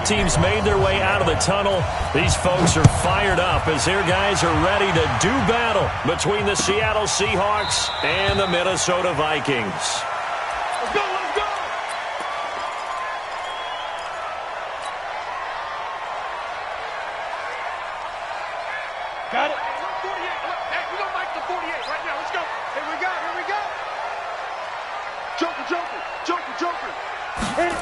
teams made their way out of the tunnel. These folks are fired up as their guys are ready to do battle between the Seattle Seahawks and the Minnesota Vikings. Let's go, let's go! Got it. 48. Hey, we don't like the 48 right now. Let's go. Here we go, here we go. Joker, Joker, Joker, Joker. Hit it.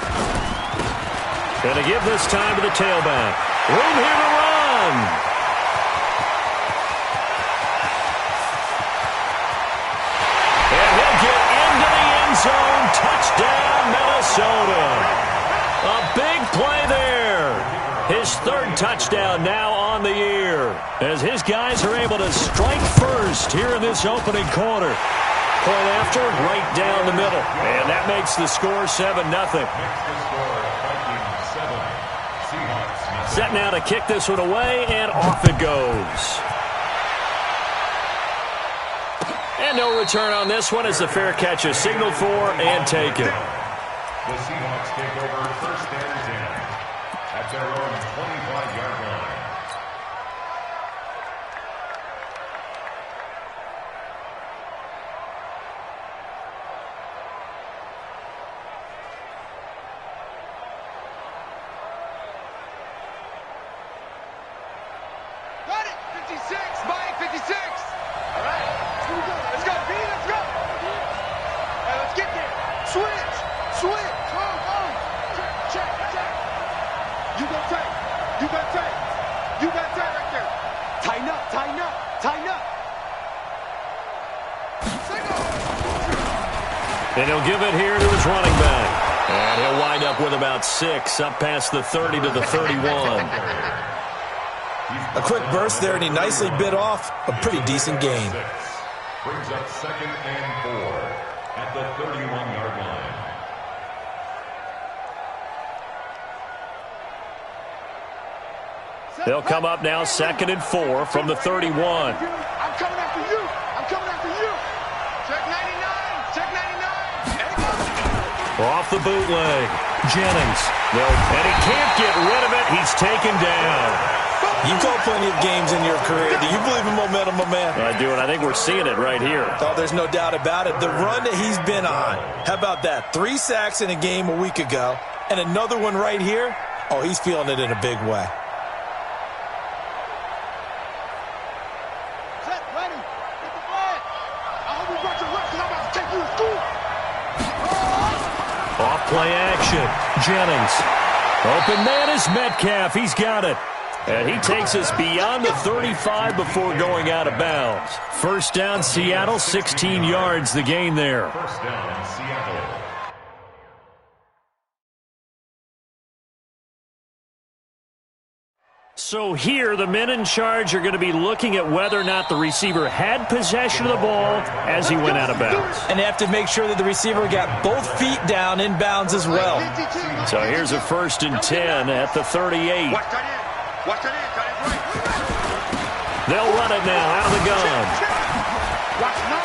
Going to give this time to the tailback. Room here to run. And he'll get into the end zone. Touchdown, Minnesota. A big play there. His third touchdown now on the year as his guys are able to strike first here in this opening quarter. Point after, right down the middle. And that makes the score 7-0. Set now to kick this one away, and off it goes. And no return on this one as the fair catch is signaled for and taken. The Seahawks take over first and 10 at their own 25-yard line. Got it. 56, Mike, 56. All right, here we go. Let's go, B, let's go. Hey, let's get there. Switch, switch. Check, check. You go tight. You got tight. You got tight right there. Tighten up, tighten up, tighten up. And he'll give it here to his running back. And he'll wind up with about 6, up past the 30 to the 31. A quick burst there, and he nicely bit off a pretty decent gain. Brings up 2nd and 4 at the 31-yard line. They'll come up now 2nd and 4 from the 31. I'm coming after you. I'm coming after you. Check 99. Check 99. Off the bootleg. Jennings. And he can't get rid of it. He's taken down. You call plenty of games in your career. Do you believe in momentum, my man? I do, and I think we're seeing it right here. Oh, there's no doubt about it. The run that he's been on. How about that? 3 sacks in a game a week ago, and another one right here. Oh, he's feeling it in a big way. Set, ready. Get the flag. I hope you brought your reps, because I'm about to take you to school. Off play action. Jennings. Open man is Metcalf. He's got it. And he takes us beyond the 35 before going out of bounds. First down, Seattle, 16 yards, the gain there. First down, Seattle. So here, the men in charge are going to be looking at whether or not the receiver had possession of the ball as he went out of bounds. And they have to make sure that the receiver got both feet down in bounds as well. So here's a 1st and 10 at the 38. Watch that in. Watch that in. Got it right. They'll run it now out of the gun.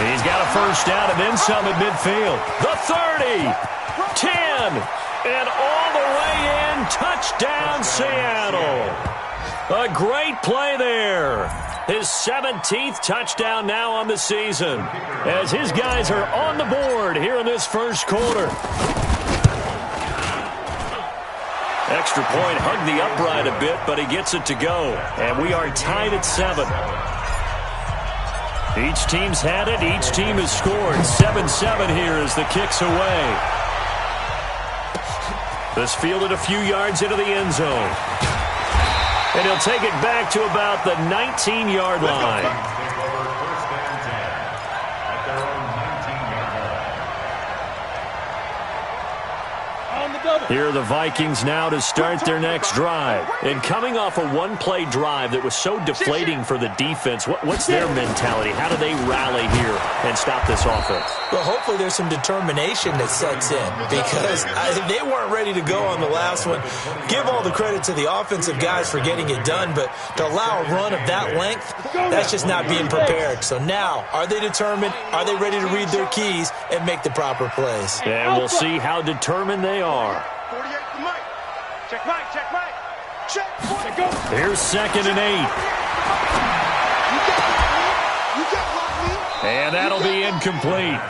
He's got a first down and then some at midfield. The 30, 10, and all the way in. Touchdown, Seattle. A great play there. His 17th touchdown now on the season as his guys are on the board here in this first quarter. Extra point, hugged the upright a bit, but he gets it to go. And we are tied at 7. Each team's had it. Each team has scored. 7-7 here as the kick's away. This fielded a few yards into the end zone. And he'll take it back to about the 19-yard line. Here are the Vikings now to start their next drive. And coming off a one-play drive that was so deflating for the defense, what's their mentality? How do they rally here and stop this offense? Well, hopefully there's some determination that sets in because they weren't ready to go on the last one. Give all the credit to the offensive guys for getting it done, but to allow a run of that length, that's just not being prepared. So now, are they determined? Are they ready to read their keys and make the proper plays? And we'll see how determined they are. 48 to Mike. Check right, check right. Check. Go. Here's 2nd and 8. You got me. And that'll be incomplete.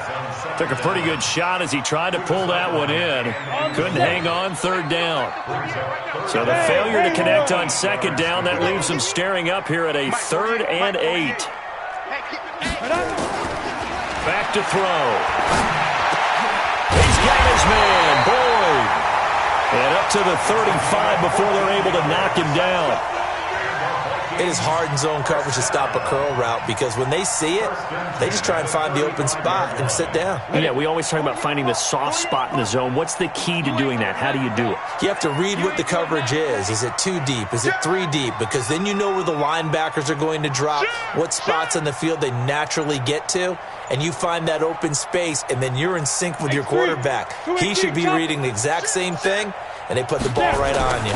Took a pretty good shot as he tried to pull that one in. Couldn't hang on 3rd down. So the failure to connect on 2nd down, that leaves him staring up here at a 3rd and 8. Back to throw. He's got his man, Boyd. And up to the 35 before they're able to knock him down. It is hard in zone coverage to stop a curl route because when they see it, they just try and find the open spot and sit down. Yeah, we always talk about finding the soft spot in the zone. What's the key to doing that? How do you do it? You have to read what the coverage is. Is it 2 deep? Is it 3 deep? Because then you know where the linebackers are going to drop, what spots on the field they naturally get to, and you find that open space, and then you're in sync with your quarterback. He should be reading the exact same thing, and they put the ball right on you.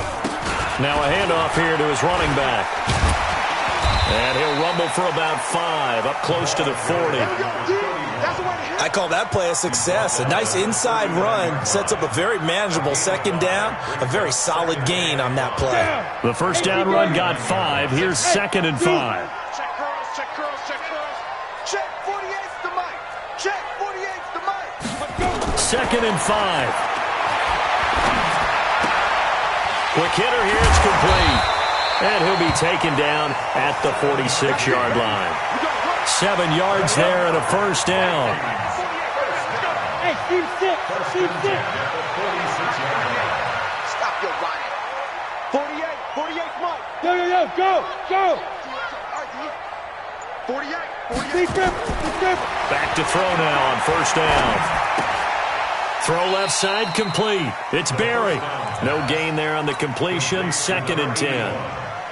Now a handoff here to his running back. And he'll rumble for about 5, up close to the 40. I call that play a success. A nice inside run sets up a very manageable 2nd down, a very solid gain on that play. The 1st down run got 5. Here's 2nd and 5. Check curls, check curls, check curls. Check 48's the mic. Check 48's the mic. 2nd and 5. Quick hitter here, it's complete. And he'll be taken down at the 46-yard line. 7 yards there and a 1st down. Hey, Steve, sit. Steve, sit. Stop your running. 48, Mike. Yo, go. 48. Back to throw now on 1st down. Throw left side, complete. It's Barry. No gain there on the completion, 2nd and 10.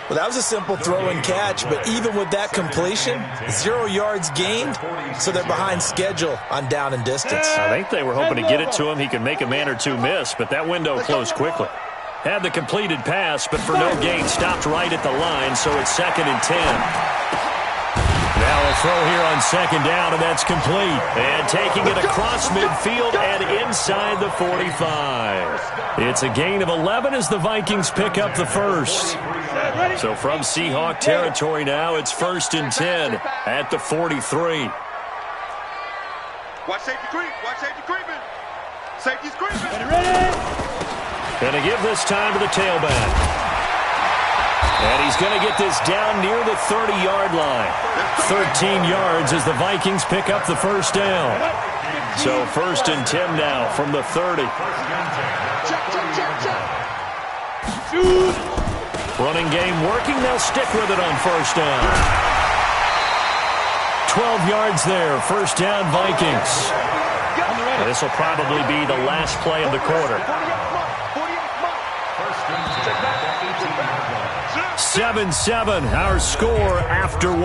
Well, that was a simple throw and catch, but even with that completion, 0 yards gained, so they're behind schedule on down and distance. I think they were hoping to get it to him. He could make a man or two miss, but that window closed quickly. Had the completed pass, but for no gain, stopped right at the line, so it's 2nd and 10. Now a throw here on 2nd down, and that's complete. And taking it across midfield and inside the 45. It's a gain of 11 as the Vikings pick up the 1st. So from Seahawk territory now, it's 1st and 10 at the 43. Watch safety creep. Safety's creeping. Going to give this time to the tailback. And he's going to get this down near the 30-yard line. 13 yards as the Vikings pick up the 1st down. So 1st and 10 now from the 30. Running game working. They'll stick with it on 1st down. 12 yards there. 1st down, Vikings. This will probably be the last play of the quarter. 7-7, our score after 1.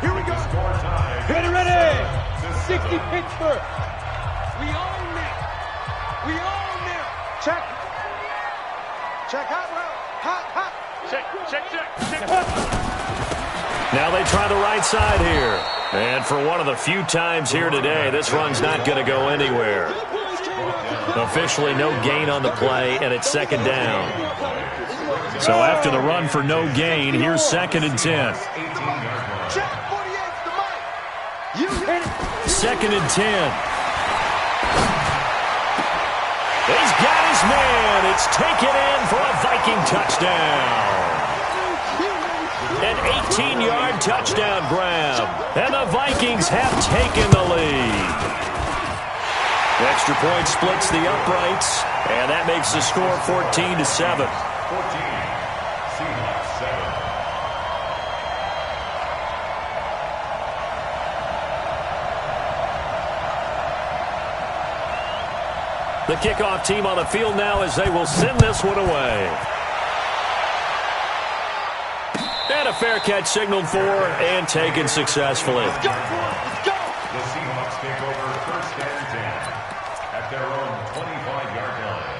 Here we go. Ready. 60 Pittsburgh. We own it. Check. Hot route. Hot. Check. Now they try the right side here. And for one of the few times here today, this run's not going to go anywhere. Officially no gain on the play, and it's 2nd down. So after the run for no gain, here's 2nd and 10. 2nd and 10. He's got his man. It's taken in for a Viking touchdown. An 18-yard touchdown grab. And the Vikings have taken the lead. The extra point splits the uprights, and that makes the score 14-7. 14. Seahawks 7. The kickoff team on the field now as they will send this one away. And a fair catch signaled for and taken successfully. The Seahawks take over 1st and 10 at their own 25-yard line.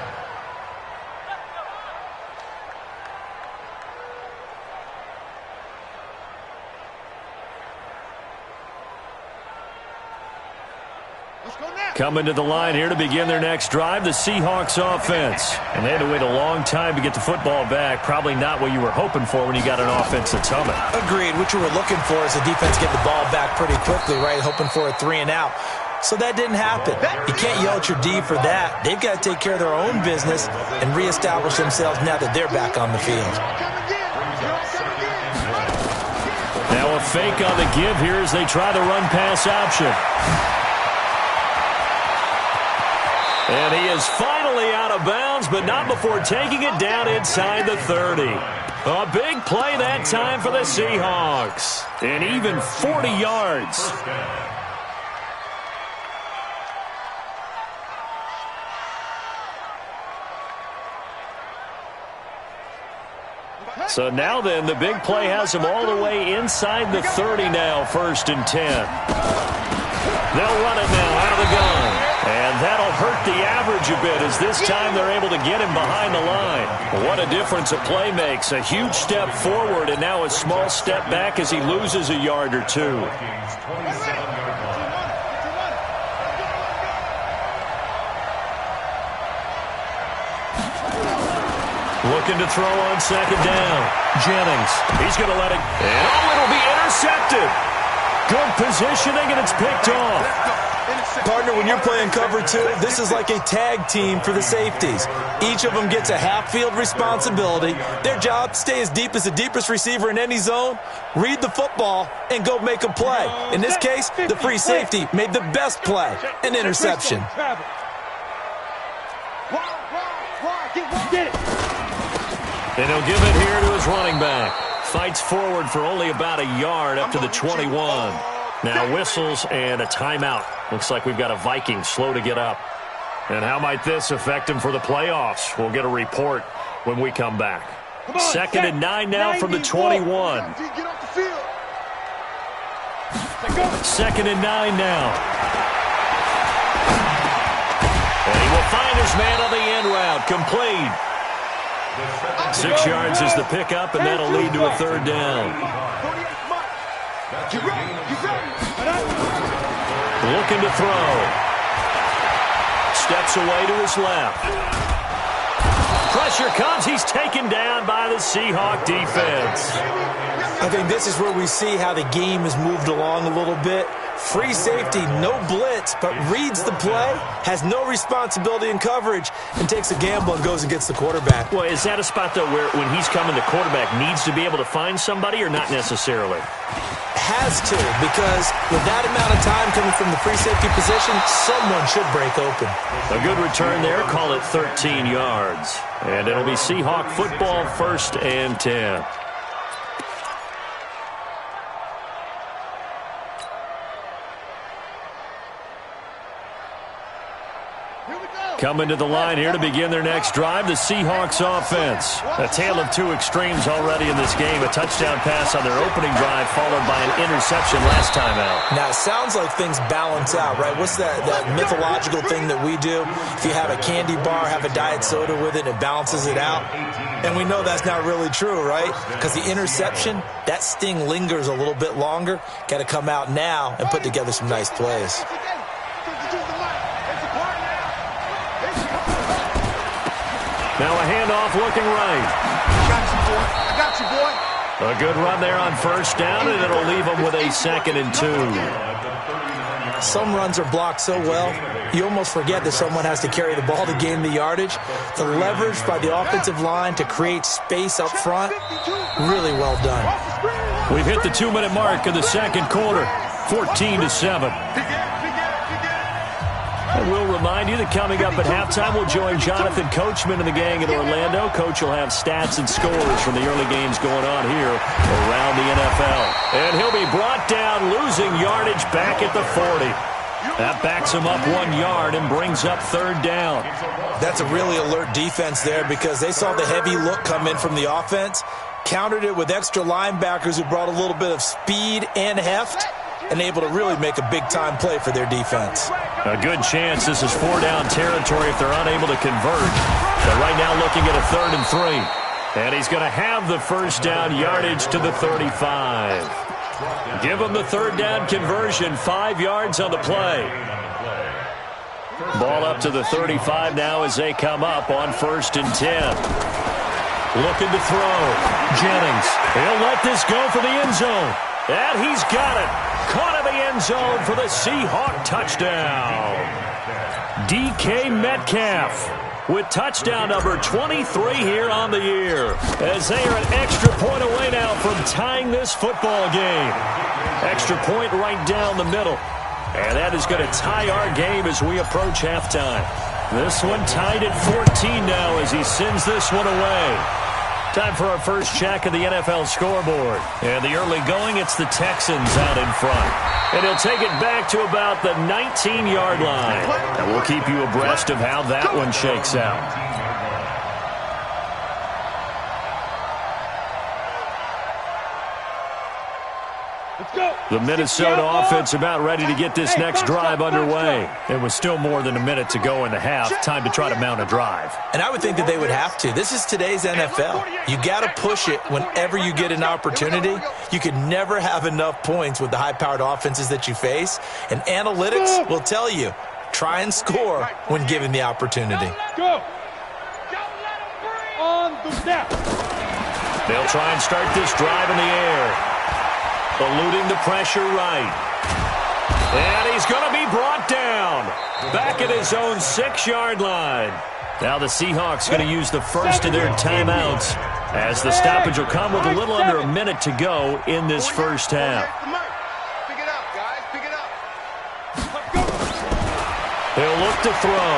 Coming to the line here to begin their next drive, the Seahawks offense. And they had to wait a long time to get the football back. Probably not what you were hoping for when you got an offense that's humming. Agreed. What you were looking for is the defense get the ball back pretty quickly, right? Hoping for a 3 and out. So that didn't happen. You can't yell at your D for that. They've got to take care of their own business and reestablish themselves now that they're back on the field. Now a fake on the give here as they try the run-pass option. And he is finally out of bounds, but not before taking it down inside the 30. A big play that time for the Seahawks. And even 40 yards. So now then, the big play has them all the way inside the 30 now, 1st and 10. They'll run it now out of the gun. And that'll hurt the average a bit as this time they're able to get him behind the line. What a difference a play makes. A huge step forward and now a small step back as he loses a yard or two. Looking to throw on 2nd down. Jennings. He's going to let it. And it'll be intercepted. Good positioning, and it's picked off. Partner, when you're playing cover 2, this is like a tag team for the safeties. Each of them gets a half-field responsibility. Their job, stay as deep as the deepest receiver in any zone, read the football, and go make a play. In this case, the free safety made the best play, an interception. And he'll give it here to his running back. Fights forward for only about a yard up to the 21. Now whistles and a timeout. Looks like we've got a Viking slow to get up. And how might this affect him for the playoffs? We'll get a report when we come back. 2nd and 9 now from the 21. 2nd and 9 now. And he will find his man on the end route. Complete. 6 yards is the pickup, and that'll lead to a 3rd down. Looking to throw. Steps away to his left. Pressure comes. He's taken down by the Seahawk defense. I think this is where we see how the game has moved along a little bit. Free safety, no blitz, but reads the play, has no responsibility in coverage, and takes a gamble and goes and gets the quarterback. Well, is that a spot, though, where when he's coming, the quarterback needs to be able to find somebody or not necessarily? Has to, because with that amount of time coming from the free safety position, someone should break open. A good return there, call it 13 yards. And it'll be Seahawk football, 1st and 10. Coming to the line here to begin their next drive, the Seahawks offense. A tale of two extremes already in this game. A touchdown pass on their opening drive followed by an interception last time out. Now, it sounds like things balance out, right? What's that mythological thing that we do? If you have a candy bar, have a diet soda with it, it balances it out. And we know that's not really true, right? Because the interception, that sting lingers a little bit longer. Got to come out now and put together some nice plays. Now a handoff looking right. I got you, boy. A good run there on 1st down, and it'll leave them with a 2nd and 2. Some runs are blocked so well, you almost forget that someone has to carry the ball to gain the yardage. The leverage by the offensive line to create space up front, really well done. We've hit the 2-minute mark of the 2nd quarter, 14-7. And we'll remind you that coming up at halftime, we'll join Jonathan Coachman and the gang in Orlando. Coach will have stats and scores from the early games going on here around the NFL. And he'll be brought down, losing yardage back at the 40. That backs him up 1 yard and brings up 3rd down. That's a really alert defense there because they saw the heavy look come in from the offense, countered it with extra linebackers who brought a little bit of speed and heft, and able to really make a big-time play for their defense. A good chance this is 4-down territory if they're unable to convert. But right now looking at a 3rd and 3. And he's going to have the 1st down yardage to the 35. Give him the 3rd down conversion, 5 yards on the play. Ball up to the 35 now as they come up on 1st and 10. Looking to throw. Jennings. He'll let this go for the end zone. And he's got it. Caught in the end zone for the Seahawk touchdown. DK Metcalf with touchdown number 23 here on the year, as they are an extra point away now from tying this football game. Extra point right down the middle. And that is going to tie our game as we approach halftime. This one tied at 14 now as he sends this one away. Time for our first check of the NFL scoreboard. And the early going, it's the Texans out in front. And he'll take it back to about the 19-yard line. And we'll keep you abreast of how that one shakes out. The Minnesota offense about ready to get this next drive underway. It was still more than a minute to go in the half. Time to try to mount a drive. And I would think that they would have to. This is today's NFL. You got to push it whenever you get an opportunity. You can never have enough points with the high-powered offenses that you face. And analytics will tell you, try and score when given the opportunity. Go. On the snap. They'll try and start this drive in the air. Eluding the pressure right. And he's going to be brought down. Back at his own 6-yard line. Now the Seahawks going to use the first of their timeouts, as the stoppage will come with a little under a minute to go in this first half. Pick it up, guys. Pick it up. He'll look to throw.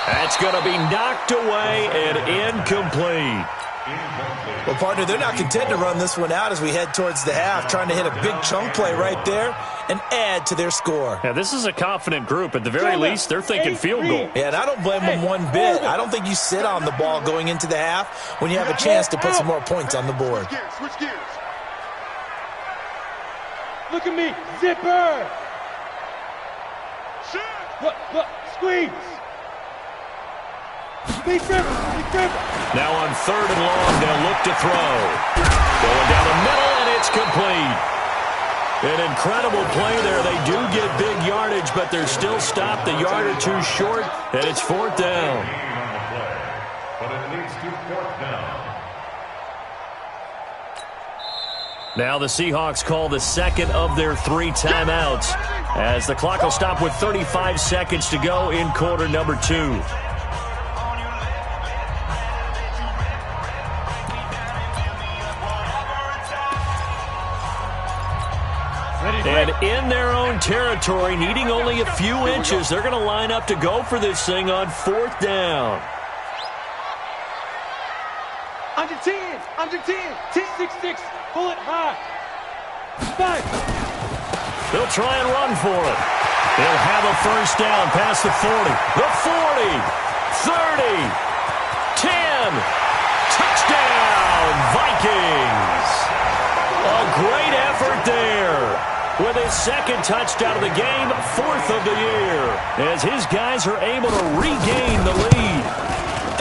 That's going to be knocked away and incomplete. Well, partner, they're not content to run this one out as we head towards the half, trying to hit a big chunk play right there and add to their score. Yeah, this is a confident group. At the very least, they're thinking field goal. Yeah, and I don't blame them one bit. I don't think you sit on the ball going into the half when you have a chance to put some more points on the board. Switch gears. Look at me. Zipper. Look. Squeeze. Big river. Now on 3rd and long, they'll look to throw. Going down the middle, and it's complete. An incredible play there. They do get big yardage, but they're still stopped a yard or two short, and it's 4th down. But it leads to 4th down. Now the Seahawks call the second of their 3 timeouts, as the clock will stop with 35 seconds to go in quarter number 2. And in their own territory, needing only a few inches, they're going to line up to go for this thing on 4th down. Under 10. 10-6-6. Pull it high. 5. They'll try and run for it. They'll have a first down past the 40. The 40. 30. 10. Touchdown, Vikings. A great effort there. With his second touchdown of the game, 4th of the year, as his guys are able to regain the lead.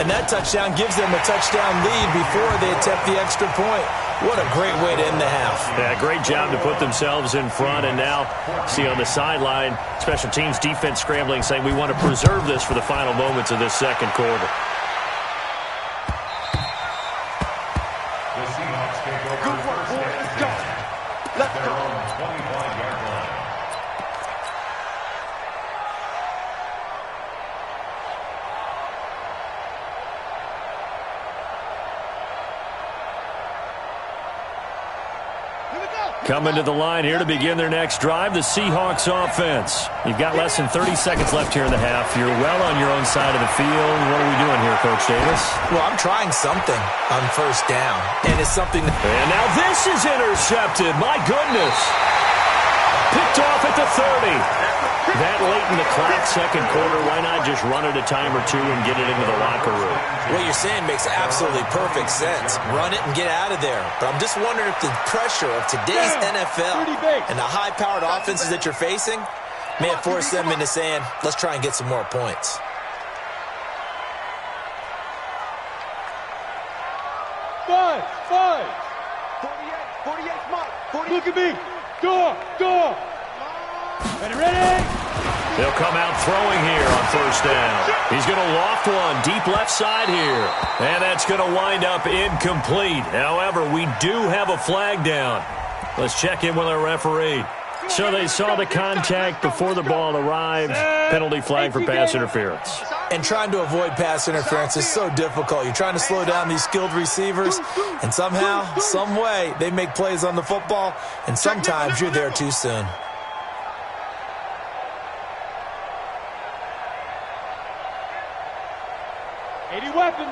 And that touchdown gives them a touchdown lead before they attempt the extra point. What a great way to end the half. Yeah, great job to put themselves in front. And now, see on the sideline, special teams defense scrambling, saying we want to preserve this for the final moments of this second quarter. The Seahawks take over. Good work, boy. Let's go. Let's go. 25-yard line. Coming to the line here to begin their next drive, the Seahawks offense. You've got less than 30 seconds left here in the half. You're well on your own side of the field. What are we doing here, Coach Davis? Well, I'm trying something on first down, and it's something that... And now this is intercepted. My goodness. Picked off at the 30. That late in the clock, second quarter, why not just run it a time or two and get it into the locker room? What you're saying makes absolutely perfect sense. Run it and get out of there. But I'm just wondering if the pressure of today's NFL and the high-powered offenses that you're facing may have forced them into saying, let's try and get some more points. Five. 48 mark. Look at me. Go. Ready. They'll come out throwing here on first down. He's going to loft one deep left side here. And that's going to wind up incomplete. However, we do have a flag down. Let's check in with our referee. So they saw the contact before the ball arrived. Penalty flag for pass interference. And trying to avoid pass interference is so difficult. You're trying to slow down these skilled receivers, and somehow, some way, they make plays on the football, and sometimes you're there too soon. Weapon.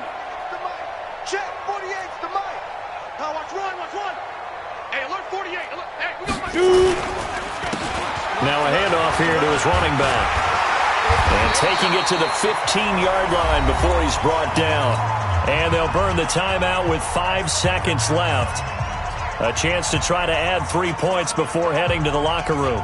Check. 48's the mic. Now watch one. Hey, alert 48. Alert. Hey, we got my dude. Now a handoff here to his running back. And taking it to the 15-yard line before he's brought down. And they'll burn the timeout with 5 seconds left. A chance to try to add 3 points before heading to the locker room.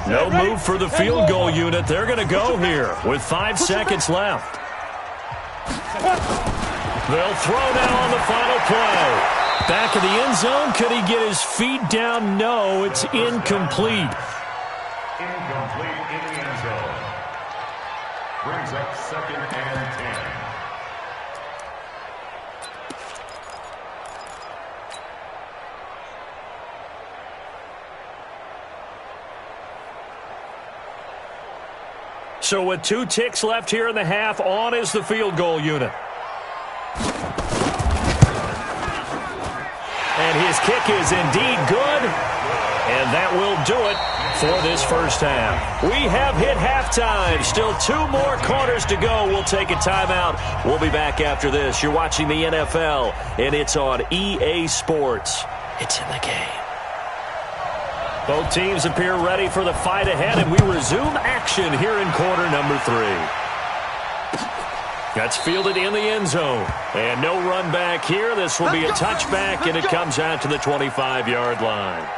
No move for the field goal unit. They're going to go here with 5 seconds left. They'll throw now on the final play. Back of the end zone. Could he get his feet down? No, it's incomplete. Incomplete in the end zone. Brings up 2nd and 10. So with 2 ticks left here in the half, on is the field goal unit. And his kick is indeed good. And that will do it for this first half. We have hit halftime. Still 2 more quarters to go. We'll take a timeout. We'll be back after this. You're watching the NFL, and it's on EA Sports. It's in the game. Both teams appear ready for the fight ahead, and we resume action here in quarter number 3. That's fielded in the end zone. And no run back here. This will be a touchback, and it comes out to the 25-yard line.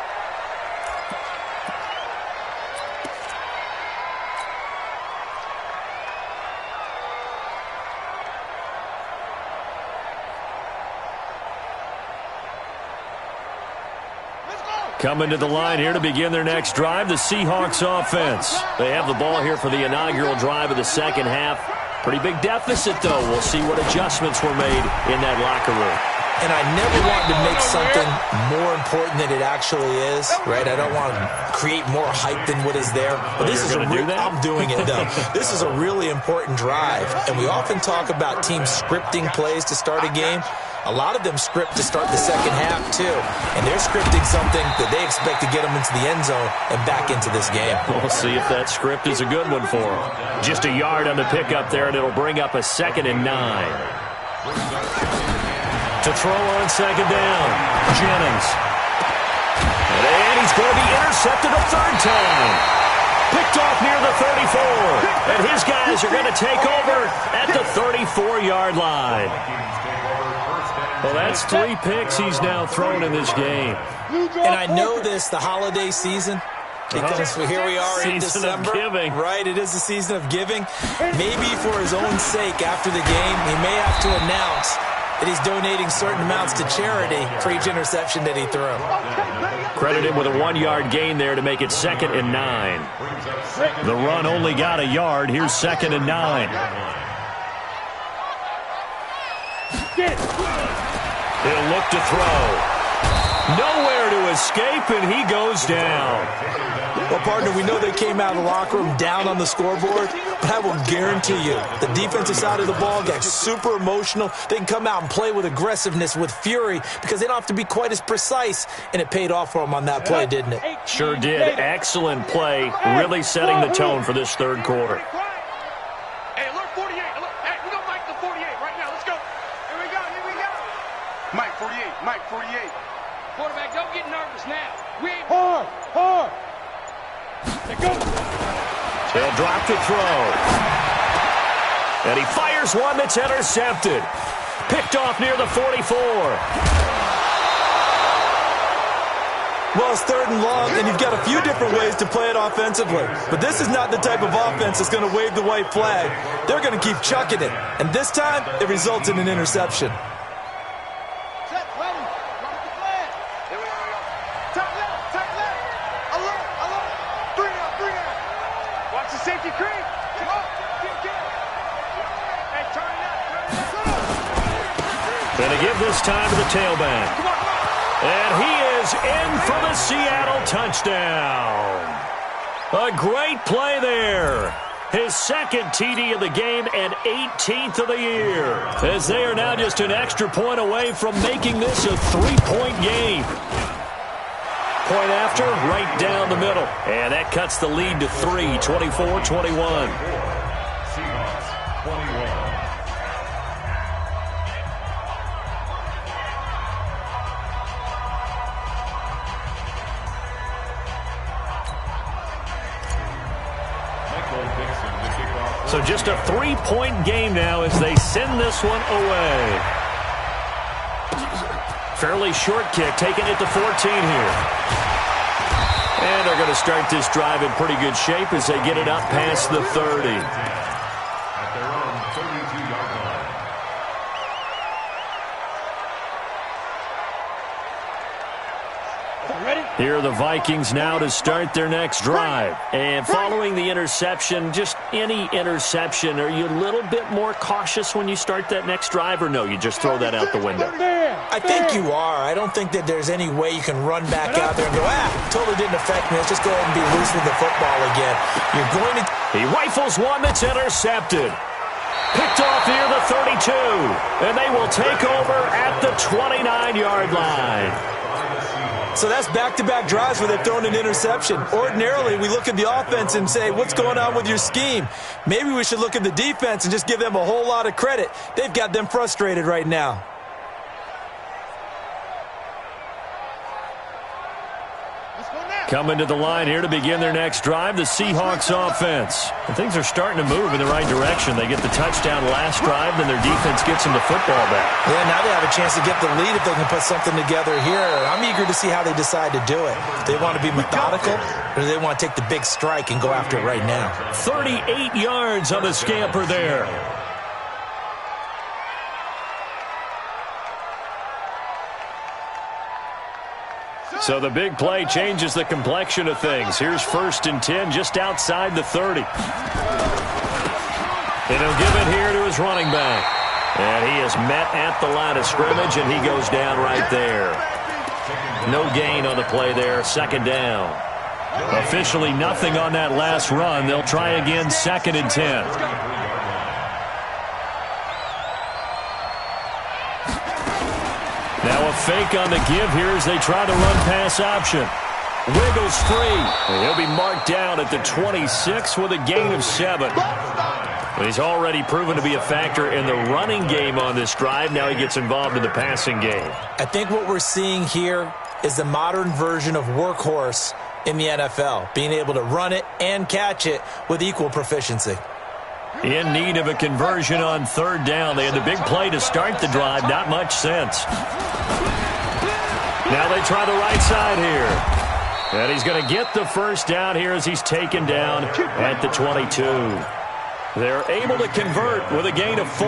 Coming to the line here to begin their next drive, the Seahawks offense. They have the ball here for the inaugural drive of the second half. Pretty big deficit, though. We'll see what adjustments were made in that locker room. And I never want to make something more important than it actually is, right? I don't want to create more hype than what is there. But this is I'm doing it, though. This is a really important drive. And we often talk about teams scripting plays to start a game. A lot of them script to start the second half, too. And they're scripting something that they expect to get them into the end zone and back into this game. We'll see if that script is a good one for them. Just a yard on the pickup there, and it'll bring up a 2nd and 9. To throw on second down, Jennings. And he's going to be intercepted a 3rd time. Picked off near the 34. And his guys are going to take over at the 34-yard line. Well, that's 3 picks he's now thrown in this game. And I know this, the holiday season, because here we are in December. Right, it is the season of giving. Maybe for his own sake after the game, he may have to announce that he's donating certain amounts to charity for each interception that he threw. Credit him with a 1-yard gain there to make it 2nd and 9. The run only got a yard. Here's 2nd and 9. He'll look to throw. Nowhere to escape, and he goes down. Well, partner, we know they came out of the locker room down on the scoreboard, but I will guarantee you the defensive side of the ball got super emotional. They can come out and play with aggressiveness, with fury, because they don't have to be quite as precise, and it paid off for them on that play, didn't it? Sure did. Excellent play, really setting the tone for this 3rd quarter. Hey, alert 48. Alert. Hey, we're going to mic the 48 right now. Let's go. Here we go. Mike 48. Mike 48. Quarterback, don't get nervous now. We ain't hard. He'll drop to throw. And he fires one that's intercepted. Picked off near the 44. Well, it's 3rd and long, and you've got a few different ways to play it offensively. But this is not the type of offense that's going to wave the white flag. They're going to keep chucking it. And this time, it results in an interception. Going to give this time to the tailback. And he is in for the Seattle touchdown. A great play there. His 2nd TD of the game and 18th of the year. As they are now just an extra point away from making this a 3-point game. Point after, right down the middle. And that cuts the lead to 3, 24-21. Seahawks 21. So just a 3-point game now as they send this one away. Fairly short kick, taking it to 14 here. And they're going to start this drive in pretty good shape as they get it up past the 30. At their own 32-yard line. Here are the Vikings now to start their next drive. And following the interception, just any interception, are you a little bit more cautious when you start that next drive, or no, you just throw that out the window? I think you are. I don't think that there's any way you can run back out there and go, totally didn't affect me. Let's just go ahead and be loose with the football again. You're going to... He rifles one that's intercepted. Picked off near the 32. And they will take over at the 29-yard line. So that's back-to-back drives where they've thrown an interception. Ordinarily, we look at the offense and say, what's going on with your scheme? Maybe we should look at the defense and just give them a whole lot of credit. They've got them frustrated right now. Coming to the line here to begin their next drive, the Seahawks offense. And things are starting to move in the right direction. They get the touchdown last drive, then their defense gets them the football back. Yeah, now they have a chance to get the lead if they can put something together here. I'm eager to see how they decide to do it. Do they want to be methodical, or do they want to take the big strike and go after it right now? 38 yards on the scamper there. So the big play changes the complexion of things. Here's 1st and 10 just outside the 30. And he'll give it here to his running back. And he is met at the line of scrimmage, and he goes down right there. No gain on the play there, 2nd down. Officially nothing on that last run. They'll try again, 2nd and 10. Now a fake on the give here as they try the run-pass option. Wiggles free. And he'll be marked down at the 26 with a gain of 7. But he's already proven to be a factor in the running game on this drive. Now he gets involved in the passing game. I think what we're seeing here is the modern version of workhorse in the NFL, being able to run it and catch it with equal proficiency. In need of a conversion on 3rd down. They had the big play to start the drive. Not much sense. Now they try the right side here. And he's going to get the 1st down here as he's taken down at the 22. They're able to convert with a gain of 4.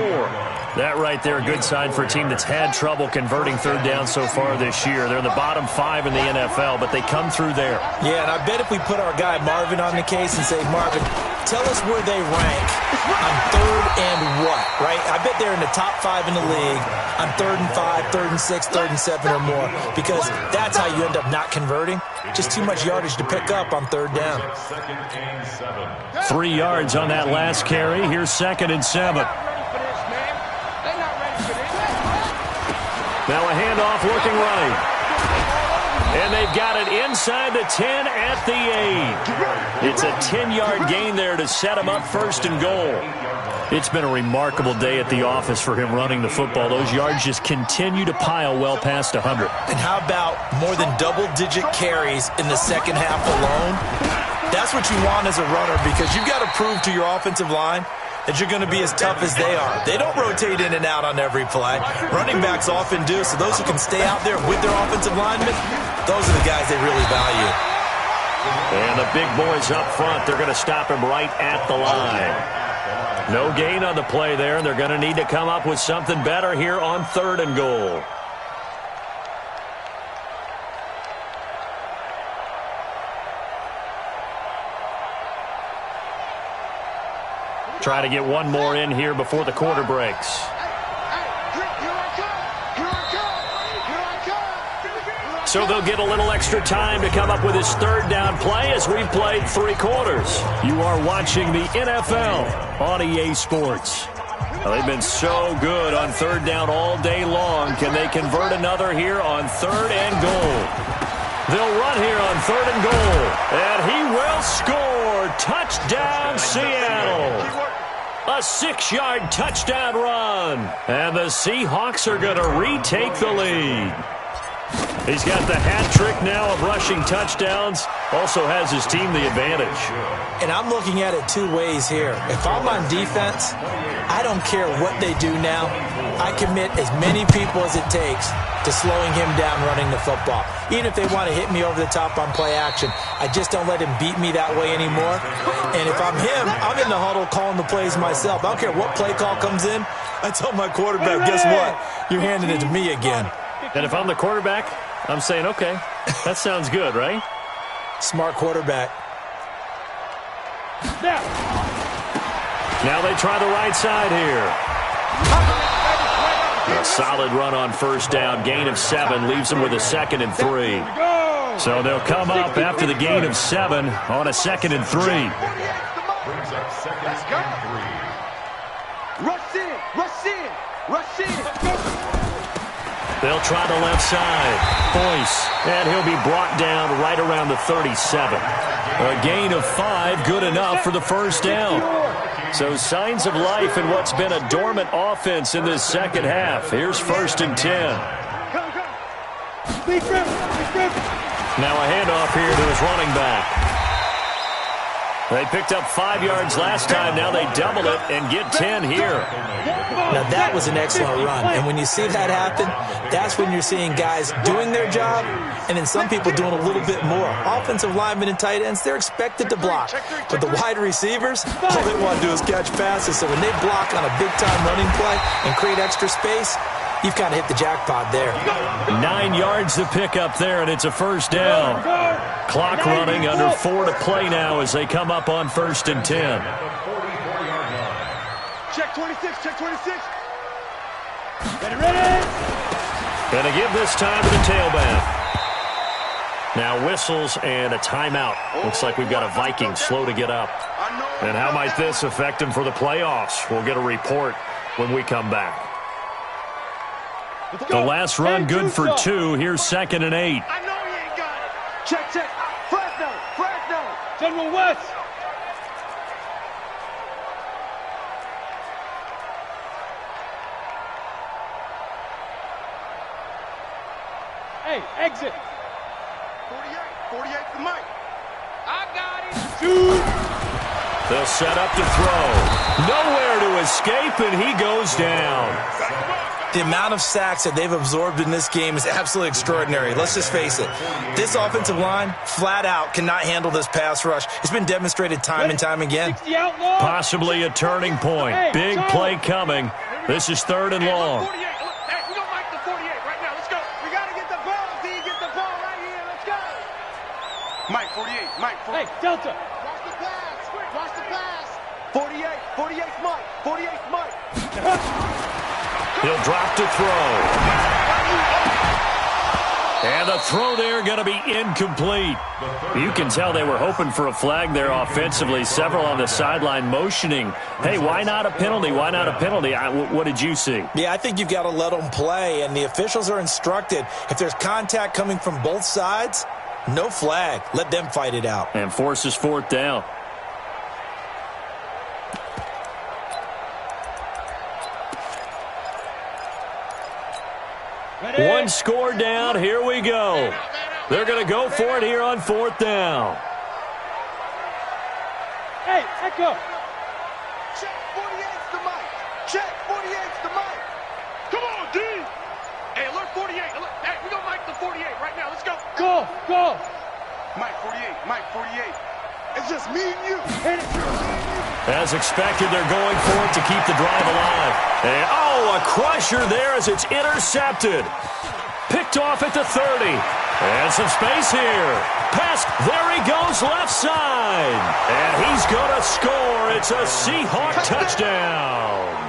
That right there, a good sign for a team that's had trouble converting 3rd down so far this year. They're in the bottom 5 in the NFL, but they come through there. Yeah, and I bet if we put our guy Marvin on the case and say, Marvin, tell us where they rank on 3rd and what, right? I bet they're in the top 5 in the league on 3rd and 5, 3rd and 6, 3rd and 7 or more, because that's how you end up not converting. Just too much yardage to pick up on 3rd down. 3 yards on that last carry. Here's 2nd and 7. Now a handoff looking right. And they've got it inside the 10 at the 8. It's a 10-yard gain there to set him up 1st and goal. It's been a remarkable day at the office for him running the football. Those yards just continue to pile well past 100. And how about more than double-digit carries in the second half alone? That's what you want as a runner, because you've got to prove to your offensive line that you're going to be as tough as they are. They don't rotate in and out on every play. Running backs often do, so those who can stay out there with their offensive linemen, Those are the guys they really value. And the big boys up front, they're going to stop him right at the line. No gain on the play there, and they're going to need to come up with something better here on 3rd and goal. Try to get one more in here before the quarter breaks. So they'll get a little extra time to come up with his 3rd down play as we've played 3 quarters. You are watching the NFL on EA Sports. Well, they've been so good on 3rd down all day long. Can they convert another here on 3rd and goal? They'll run here on 3rd and goal. And he will score. Touchdown, Seattle. A 6-yard touchdown run. And the Seahawks are going to retake the lead. He's got the hat trick now of rushing touchdowns. Also has his team the advantage. And I'm looking at it 2 ways here. If I'm on defense, I don't care what they do now. I commit as many people as it takes to slowing him down running the football. Even if they want to hit me over the top on play action, I just don't let him beat me that way anymore. And if I'm him, I'm in the huddle calling the plays myself. I don't care what play call comes in. I tell my quarterback, guess what? You're handing it to me again. And if I'm the quarterback, I'm saying, okay, that sounds good, right? Smart quarterback. Now they try the right side here. A solid run on 1st down. Gain of 7 leaves them with a 2nd and 3. So they'll come up after the gain of 7 on a 2nd and 3. Brings up 2nd and 3. Rush in, rush in, rush in. They'll try the left side. Boyce. And he'll be brought down right around the 37. A gain of 5, good enough for the 1st down. So signs of life in what's been a dormant offense in this 2nd half. Here's 1st and 10. Now a handoff here to his running back. They picked up 5 yards last time. Now they double it and get 10 here. Now that was an excellent run. And when you see that happen, that's when you're seeing guys doing their job and then some people doing a little bit more. Offensive linemen and tight ends, they're expected to block. But the wide receivers, all they want to do is catch passes. So when they block on a big-time running play and create extra space, you've kind of hit the jackpot there. 9 yards to pick up there, and it's a 1st down. Clock running, under 4 to play now as they come up on 1st and 10. Check 26, check 26. Ready. Gonna give this time to the tailback. Now whistles and a timeout. Looks like we've got a Viking slow to get up. And how might this affect him for the playoffs? We'll get a report when we come back. The last run good for 2. Here's 2nd and 8. I know he ain't got it. Check. Fresno. General West. Hey, exit. 48 for Mike. I got it. Shoot. They'll set up to throw. Nowhere to escape, and he goes down. The amount of sacks that they've absorbed in this game is absolutely extraordinary. Let's just face it. This offensive line, flat out, cannot handle this pass rush. It's been demonstrated time and time again. Possibly a turning point. Big play coming. This is 3rd and long. We're going to make the 48 right now. Let's go. We got to get the ball, D. Get the ball right here. Let's go. Mike, 48. Mike, 48. Hey, Delta. Watch the pass. Watch the pass. 48. 48's Mike. 48's Mike. He'll drop to throw. And the throw there going to be incomplete. You can tell they were hoping for a flag there offensively. Several on the sideline motioning. Hey, why not a penalty? Why not a penalty? What did you see? Yeah, I think you've got to let them play, and the officials are instructed. If there's contact coming from both sides, no flag. Let them fight it out. And forces 4th down. One score down. Here we go. They're going to go for it here on 4th down. Hey, Echo. Check 48's the Mike. Check 48's the Mike. Come on, D. Hey, alert 48. Hey, we're going to Mike the 48 right now. Let's go. Go, go. Mike 48, Mike 48. It's just me and you. As expected, they're going for it to keep the drive alive. And, a crusher there as it's intercepted. Picked off at the 30. And some space here. Pass, there he goes, left side. And he's going to score. It's a Seahawk touchdown.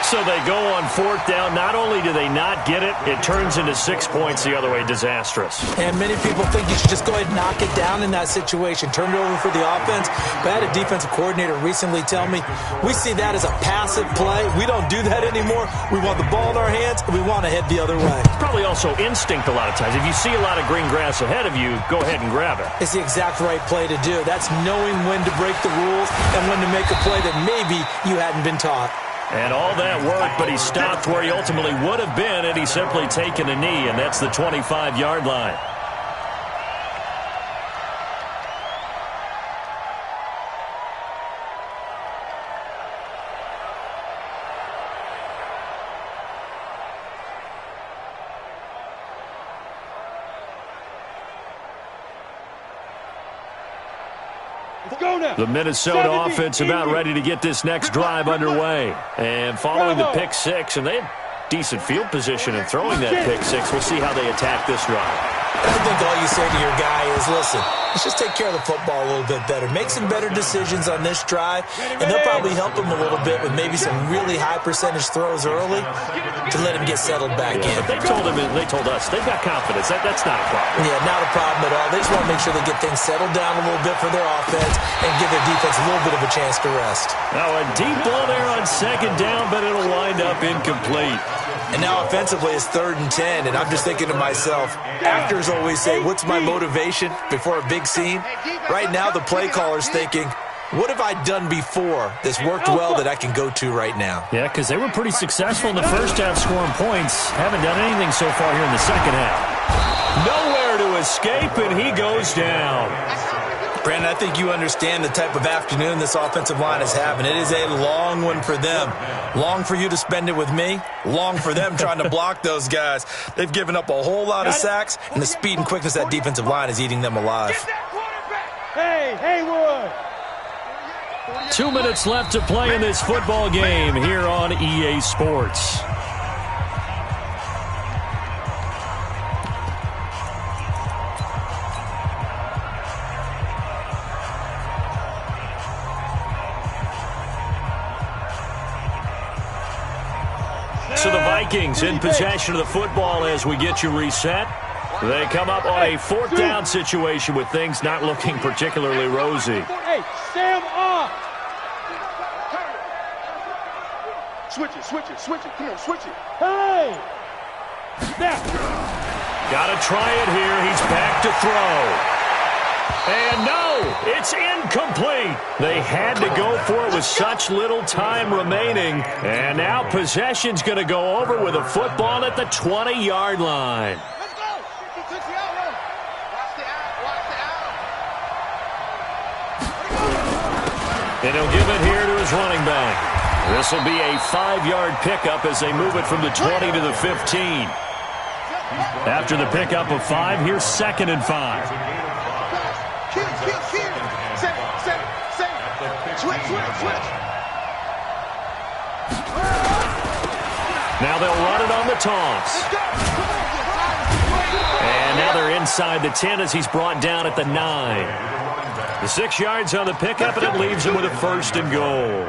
So they go on fourth down. Not only do they not get it, it turns into 6 points the other way. Disastrous. And many people think you should just go ahead and knock it down in that situation. Turn it over for the offense. But I had a defensive coordinator recently tell me, we see that as a passive play. We don't do that anymore. We want the ball in our hands, and we want to head the other way. It's probably also instinct a lot of times. If you see a lot of green grass ahead of you, go ahead and grab it. It's the exact right play to do. That's knowing when to break the rules and when to make a play that maybe you hadn't been taught. And all that work, but he stopped where he ultimately would have been had he simply taken a knee, and that's the 25-yard line. The Minnesota offense about ready to get this next drive underway. And following the pick six, and they had decent field position in throwing that pick six. We'll see how they attack this drive. I think all you say to your guy is, listen, let's just take care of the football a little bit better. Make some better decisions on this drive, and they'll probably help him a little bit with maybe some really high percentage throws early to let him get settled back in. But they told us they've got confidence. That's not a problem. Yeah, not a problem at all. They just want to make sure they get things settled down a little bit for their offense and give their defense a little bit of a chance to rest. Now a deep ball there on second down, but it'll wind up incomplete. And now offensively it's 3rd and 10, and I'm just thinking to myself, actors always say, what's my motivation before a big scene? Right now the play caller's thinking, what have I done before that's worked well that I can go to right now? Yeah, because they were pretty successful in the first half scoring points. Haven't done anything so far here in the second half. Nowhere to escape, and he goes down. Brandon, I think you understand the type of afternoon this offensive line is having. It is a long one for them. Long for you to spend it with me. Long for them trying to block those guys. They've given up a whole lot of sacks, and the speed and quickness of that defensive line is eating them alive. Hey, Haywood! 2 minutes left to play in this football game here on EA Sports. So the Vikings in possession of the football as we get you reset. They come up on a 4th down situation with things not looking particularly rosy. Hey, Sam off! Switch it. Come on, switch it. Hey! Snap! Gotta try it here. He's back to throw. And no, it's incomplete. They had to go for it with such little time remaining. And now possession's going to go over with a football at the 20-yard line. Let's go! Watch the out. And he'll give it here to his running back. This will be a 5-yard pickup as they move it from the 20 to the 15. After the pickup of 5, here's 2nd and 5. Switch. Now they'll run it on the toss. And now they're inside the 10 as he's brought down at the 9. The 6 yards on the pickup, and it leaves him with a 1st and goal.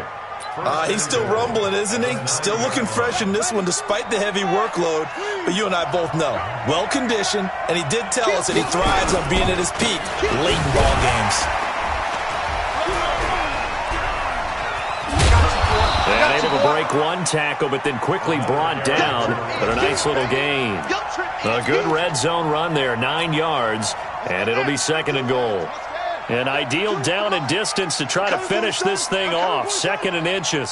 He's still rumbling, isn't he? Still looking fresh in this one despite the heavy workload. But you and I both know, well-conditioned, and he did tell us that he thrives on being at his peak late in ball games. And able to break one tackle, but then quickly brought down. But a nice little gain. A good red zone run there, 9 yards, and it'll be 2nd and goal. An ideal down and distance to try to finish this thing off. 2nd and inches.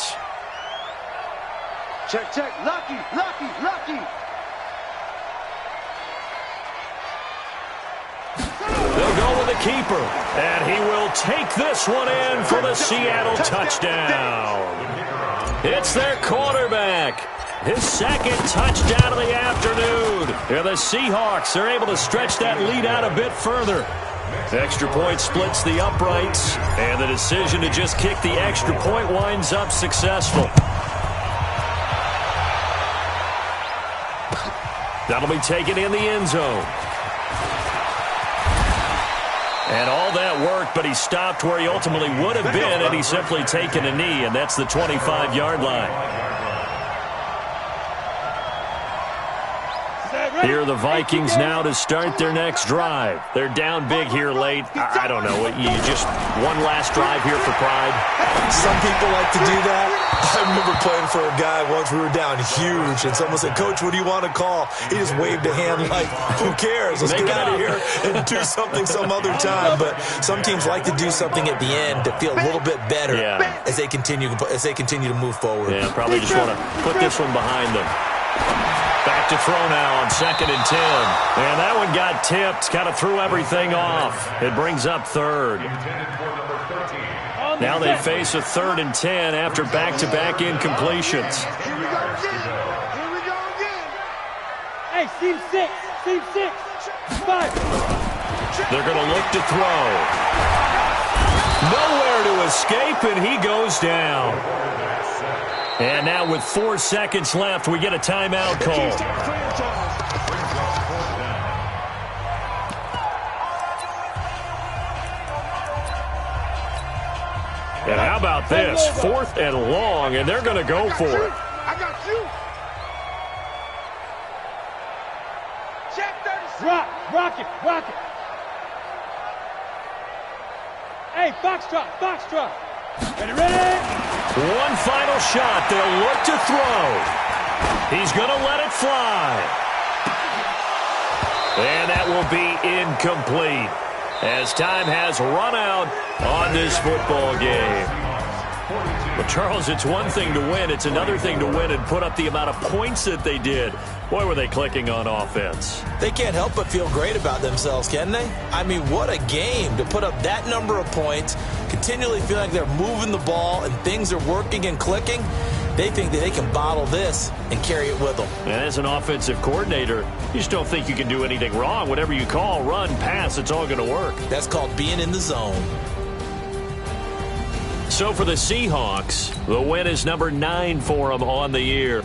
Check. Lucky. They'll go with the keeper, and he will take this one in for the Seattle touchdown. It's their quarterback. his second touchdown of the afternoon. And the Seahawks are able to stretch that lead out a bit further. Extra point splits the uprights, and the decision to just kick the extra point winds up successful. That'll be taken in the end zone. And all that worked, but he stopped where he ultimately would have been, and he's simply taken a knee, and that's the 25-yard line. Here are the Vikings now to start their next drive. They're down big here late. I don't know. You just one last drive here for pride? Some people like to do that. I remember playing for a guy once. We were down huge, and someone said, "Coach, what do you want to call?" He just waved a hand like, who cares? Let's get out of here and do something some other time. But some teams like to do something at the end to feel a little bit better as they continue to move forward. Yeah, probably just want to put this one behind them. Back to throw now on 2nd and 10. And that one got tipped, kind of threw everything off. It brings up 3rd. Now they face a 3rd and 10 after back-to-back incompletions. Here we go again. Here we go again. Hey, team 6. Team 6. 5. They're going to look to throw. Nowhere to escape, and he goes down. And now with 4 seconds left, we get a timeout call. And how about this? 4th and long, and they're going to go for it. I got you. Check 36. Rock it. Hey, Foxtrot. Ready? One final shot. They'll look to throw. He's going to let it fly. And that will be incomplete as time has run out on this football game. But, Charles, it's one thing to win. It's another thing to win and put up the amount of points that they did. Boy, were they clicking on offense. They can't help but feel great about themselves, can they? I mean, what a game to put up that number of points, continually feel like they're moving the ball and things are working and clicking. They think that they can bottle this and carry it with them. And as an offensive coordinator, you just don't think you can do anything wrong. Whatever you call, run, pass, it's all going to work. That's called being in the zone. So for the Seahawks, the win is number 9 for them on the year.